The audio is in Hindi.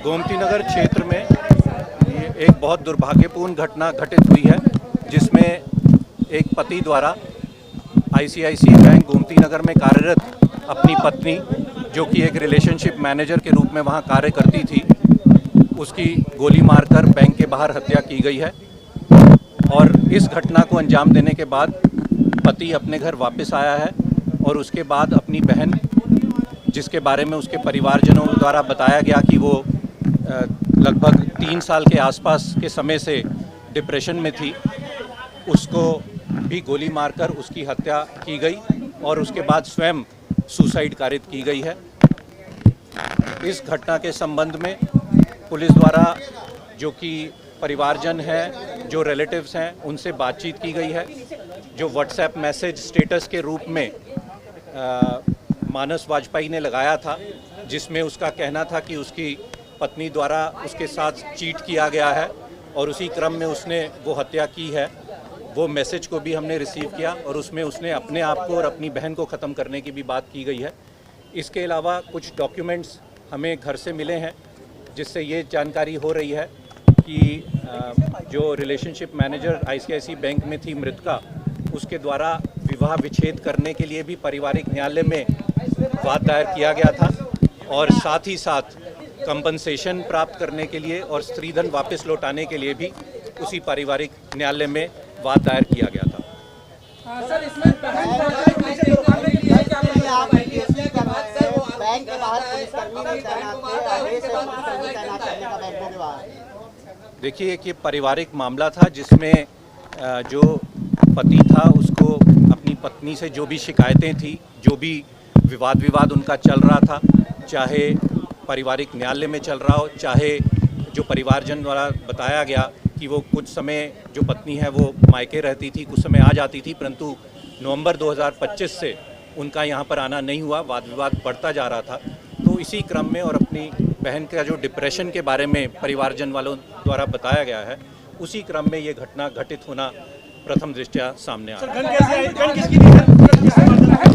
गोमती नगर क्षेत्र में ये एक बहुत दुर्भाग्यपूर्ण घटना घटित हुई है, जिसमें एक पति द्वारा आईसीआईसीआई बैंक गोमती नगर में कार्यरत अपनी पत्नी, जो कि एक रिलेशनशिप मैनेजर के रूप में वहां कार्य करती थी, उसकी गोली मारकर बैंक के बाहर हत्या की गई है। और इस घटना को अंजाम देने के बाद पति अपने घर वापस आया है और उसके बाद अपनी बहन, जिसके बारे में उसके परिवारजनों द्वारा बताया गया कि वो लगभग 3 साल के आसपास के समय से डिप्रेशन में थी, उसको भी गोली मारकर उसकी हत्या की गई और उसके बाद स्वयं सुसाइड कारित की गई है। इस घटना के संबंध में पुलिस द्वारा जो कि परिवारजन हैं, जो रिलेटिव्स हैं, उनसे बातचीत की गई है। जो व्हाट्सएप मैसेज स्टेटस के रूप में मानस वाजपेयी ने लगाया था, जिसमें उसका कहना था कि उसकी पत्नी द्वारा उसके साथ चीट किया गया है और उसी क्रम में उसने वो हत्या की है, वो मैसेज को भी हमने रिसीव किया और उसमें उसने अपने आप को और अपनी बहन को ख़त्म करने की भी बात की गई है। इसके अलावा कुछ डॉक्यूमेंट्स हमें घर से मिले हैं, जिससे ये जानकारी हो रही है कि जो रिलेशनशिप मैनेजर आईसीआईसीआई बैंक में थी मृतका, उसके द्वारा विवाह विच्छेद करने के लिए भी पारिवारिक न्यायालय में वाद दायर किया गया था और साथ ही साथ कंपनसेशन प्राप्त करने के लिए और स्त्रीधन वापस लौटाने के लिए भी उसी पारिवारिक न्यायालय में वाद दायर किया गया था। सर, इसमें देखिए, एक ये पारिवारिक मामला था जिसमें जो पति था उसको अपनी पत्नी से जो भी शिकायतें थी, जो भी विवाद उनका चल रहा था, चाहे पारिवारिक न्यायालय में चल रहा हो, चाहे जो परिवारजन द्वारा बताया गया कि वो कुछ समय जो पत्नी है वो मायके रहती थी, कुछ समय आ जाती थी, परंतु नवंबर 2025 से उनका यहाँ पर आना नहीं हुआ, वाद विवाद बढ़ता जा रहा था। तो इसी क्रम में और अपनी बहन का जो डिप्रेशन के बारे में परिवारजन वालों द्वारा बताया गया है, उसी क्रम में ये घटना घटित होना प्रथम दृष्टया सामने आ रहा है।